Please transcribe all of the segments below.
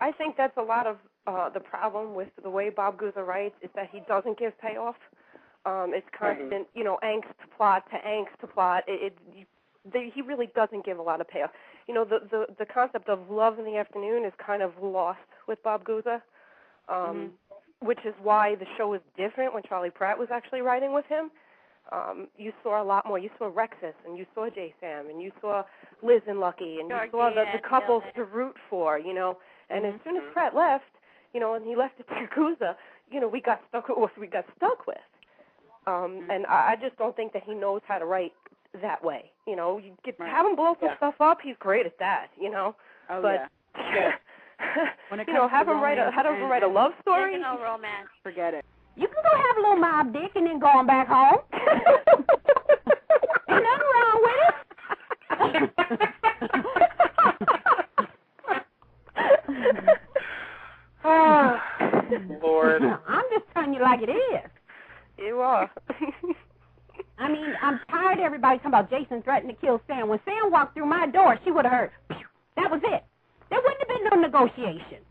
I think that's a lot of the problem with the way Bob Guza writes is that he doesn't give payoff. It's constant, angst to plot to angst to plot. He really doesn't give a lot of payoff. The concept of love in the afternoon is kind of lost with Bob Guza, which is why the show is different when Charlie Pratt was actually writing with him. You saw a lot more. You saw Rexus, and you saw J. Sam, and you saw Liz and Lucky, and you saw the couples to root for, And as soon as Pratt left, and he left it to Guza, we got stuck with what we got stuck with. And I just don't think that he knows how to write that way. You have him blow some stuff up. He's great at that. Oh, but yeah. have him write a love story. No romance. Forget it. You can go have a little Mob Dick and then go on back home. Ain't nothing wrong with it. Oh, Lord. I'm just telling you like it is. You are. I mean, I'm tired of everybody talking about Jason threatening to kill Sam. When Sam walked through my door, she would have heard, pew. That was it. There wouldn't have been no negotiation.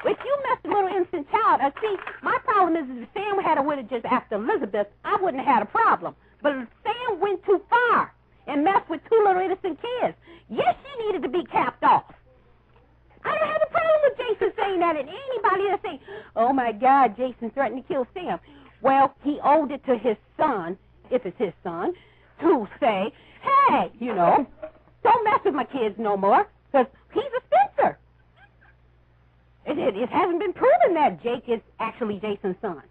If you messed a little innocent child, see, my problem is if Sam had a with just after Elizabeth, I wouldn't have had a problem. But if Sam went too far and messed with two little innocent kids, yes, she needed to be capped off. I don't have a problem with Jason saying that, and anybody that say, oh, my God, Jason threatened to kill Sam. Well, he owed it to his son, if it's his son, to say, hey, don't mess with my kids no more, because he's a Spencer. It hasn't been proven that Jake is actually Jason's son.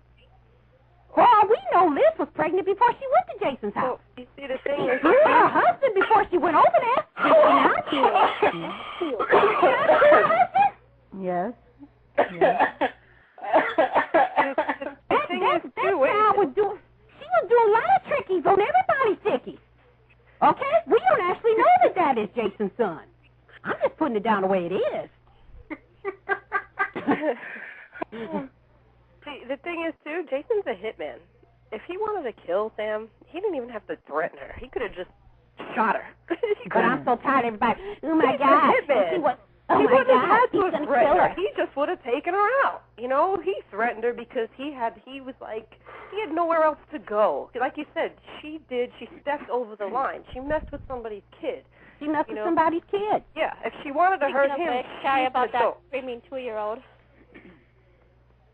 For all we know, Liz was pregnant before she went to Jason's house. Well, you see, the thing is... She was her husband before she went over there. Yes. That child was doing... She was doing a lot of trickies on everybody's sickies. Okay? We don't actually know that is Jason's son. I'm just putting it down the way it is. See, the thing is, too, Jason's a hitman. If he wanted to kill Sam, he didn't even have to threaten her. He could have just shot her. But I'm so tired of everybody. Oh, my God. He wouldn't have had to threaten her. He just would have taken her out. He threatened her because he had nowhere else to go. Like you said, she stepped over the line. She messed with somebody's kid. She messed with somebody's kid. Yeah, if she wanted to hurt him, shy about that screaming 2-year-old.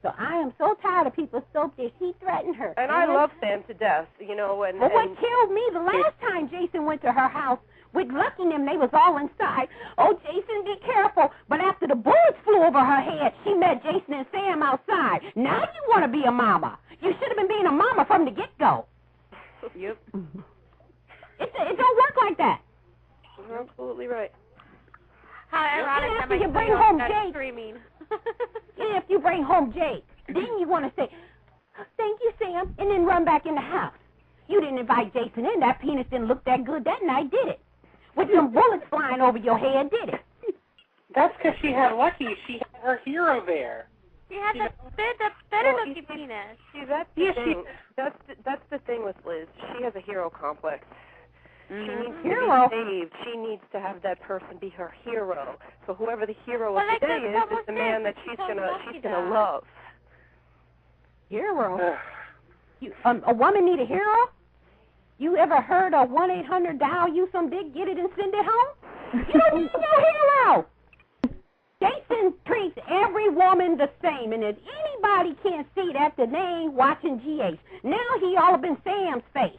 So I am so tired of people he threatened her. And I love Sam to death, But what killed me the last time Jason went to her house with Lucky and them, they was all inside. Oh, Jason, be careful. But after the bullets flew over her head, she met Jason and Sam outside. Now you want to be a mama. You should have been being a mama from the get-go. Yep. It don't work like that. You're absolutely right. How ironic after you bring home Jake. Screaming. If you bring home Jake, then you want to say, thank you, Sam, and then run back in the house. You didn't invite Jason in. That penis didn't look that good that night, did it? With some bullets flying over your head, did it? That's because she had Lucky. She had her hero there. She had the better looking penis. See, that's the thing. That's the thing with Liz. She has a hero complex. She needs to be saved. She needs to have that person be her hero. So whoever the hero of the day is the man that she's gonna love. Hero? A woman need a hero? You ever heard of 1-800 dial you some dick, get it and send it home? You don't need no hero. Jason treats every woman the same, and if anybody can't see that, then they ain't watching GH. Now he all up in Sam's face.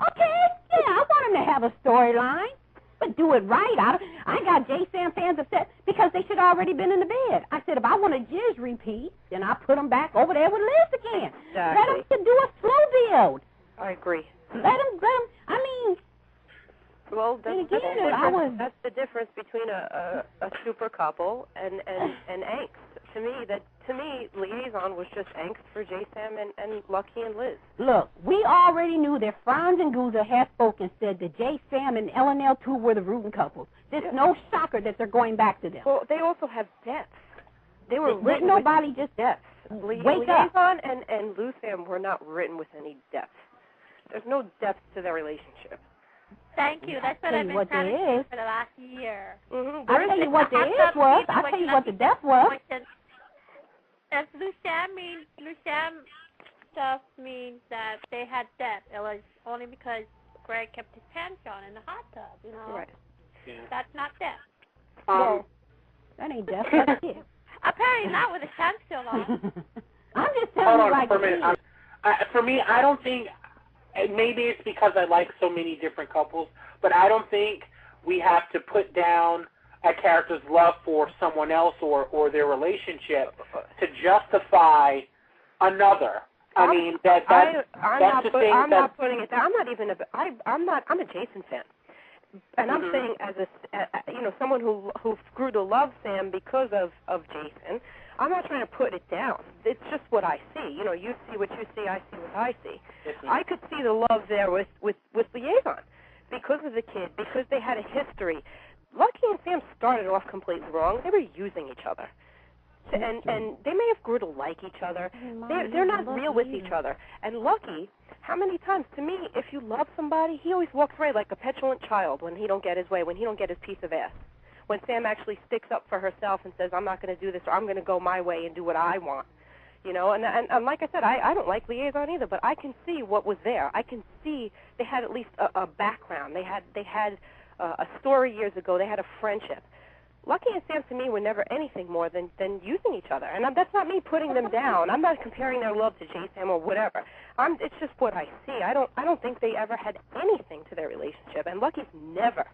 Okay, yeah, I want him to have a storyline, but do it right. I got J-Sam fans upset because they should already been in the bed. I said, if I want a jizz repeat, then I put them back over there with Liz again. Exactly. Let them do a slow build. I agree. Let them, I mean... Well, that's the difference between a super couple and angst. To me, Liaison was just angst for J-Sam and Lucky and Liz. Look, we already knew that Franz and Guza had spoken, said that J-Sam and LNL2 were the rooting couples. There's no shocker that they're going back to them. Well, they also have depth. They were written nobody with just depth. Liaison and Lou Sam were not written with any depth. There's no depth to their relationship. Thank you. That's what I've been trying to say for the last year. Mm-hmm. I'll tell you what the is was. I'll tell you what the death was. If Lucam stuff means that they had death, it was only because Greg kept his pants on in the hot tub, you know? Right. Yeah. That's not death. Well, that ain't death. That's it. Apparently not with the pants still on. I'm just telling you like for a minute. For me, I don't think, maybe it's because I like so many different couples, but I don't think we have to put down a character's love for someone else or their relationship to justify another. I mean, I'm not putting it down. I'm a Jason fan. And I'm saying, as someone who grew to love Sam because of Jason, I'm not trying to put it down. It's just what I see. You know, you see what you see, I see what I see. I could see the love there with Liaison because of the kid, because they had a history. Lucky and Sam started off completely wrong. They were using each other. And they may have grew to like each other. They're not real with each other. And Lucky, how many times, to me, if you love somebody, he always walks away like a petulant child when he don't get his way, when he don't get his piece of ass. When Sam actually sticks up for herself and says, I'm not going to do this, or I'm going to go my way and do what I want. You know, and like I said, I don't like Liaison either, but I can see what was there. I can see they had at least a background. They had a story years ago. They had a friendship. Lucky and Sam, to me, were never anything more than using each other. And that's not me putting them down. I'm not comparing their love to J-Sam or whatever. It's just what I see. I don't think they ever had anything to their relationship. And Lucky's never.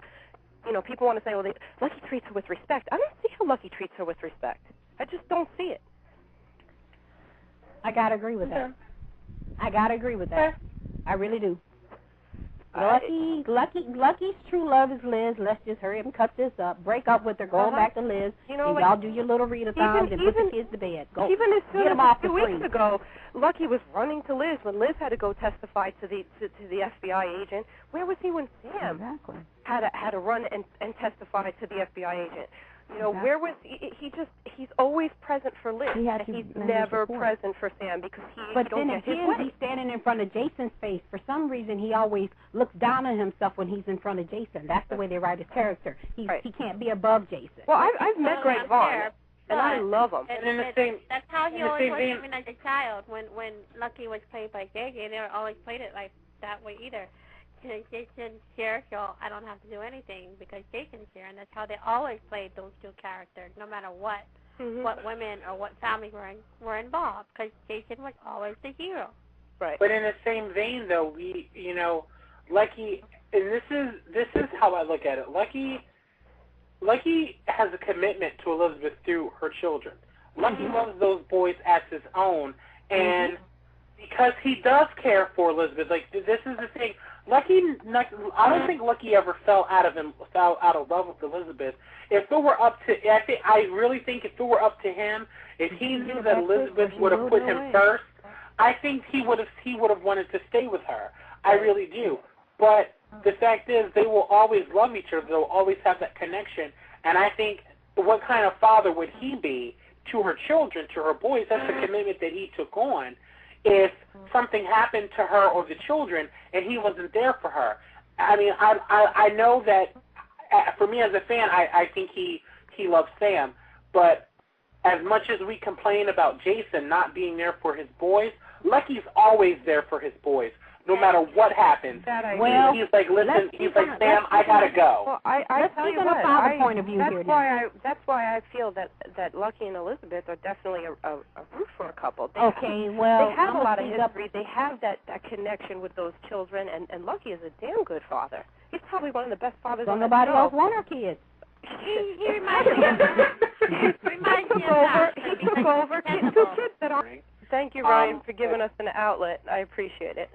You know, people want to say, well, Lucky treats her with respect. I don't see how Lucky treats her with respect. I just don't see it. I got to agree with that. I really do. Lucky's true love is Liz. Let's just hurry up and cut this up. Break up with her. Go back to Liz. You know, and y'all do your little readathons and put the kids to bed. Go. Even as soon as 2 weeks ago, Lucky was running to Liz when Liz had to go testify to the FBI agent. Where was he when Sam had to run and testify to the FBI agent? You know, where was he's always present for Liz, and he's never present for Sam because But then again, he's standing in front of Jason's face. For some reason, he always looks down on himself when he's in front of Jason. That's the way they write his character. He can't be above Jason. Well, I've met Greg Vaughn, and I love him. That's how he always was even as a child. When Lucky was played by Gege, they never always played it like that way either. Jason's here, so I don't have to do anything because Jason's here, and that's how they always played those two characters, no matter what women or what family were involved, because Jason was always the hero. Right. But in the same vein, though, Lucky, and this is how I look at it. Lucky has a commitment to Elizabeth through her children. Lucky loves those boys as his own, and because he does care for Elizabeth, like this is the thing. I don't think Lucky ever fell out of love with Elizabeth. If it were up to, I really think if it were up to him, if he knew that Elizabeth would have put him first, I think he would have wanted to stay with her. I really do. But the fact is, they will always love each other. They'll always have that connection. And I think, what kind of father would he be to her children, to her boys? That's the commitment that he took on. If something happened to her or the children and he wasn't there for her. I mean, I know that for me as a fan, I think he loves Sam, but as much as we complain about Jason not being there for his boys, Lucky's always there for his boys. No matter what happens, he's like, listen, he's like, Sam, I gotta go. Well, I tell you what, that's why I feel that Lucky and Elizabeth are definitely a root for a couple. They have a lot of history. They have that connection with those children, and Lucky is a damn good father. He's probably one of the best fathers on the show. Nobody else want our kids. He reminds me of He took over two kids that are. Thank you, Ryan, for giving us an outlet. I appreciate it.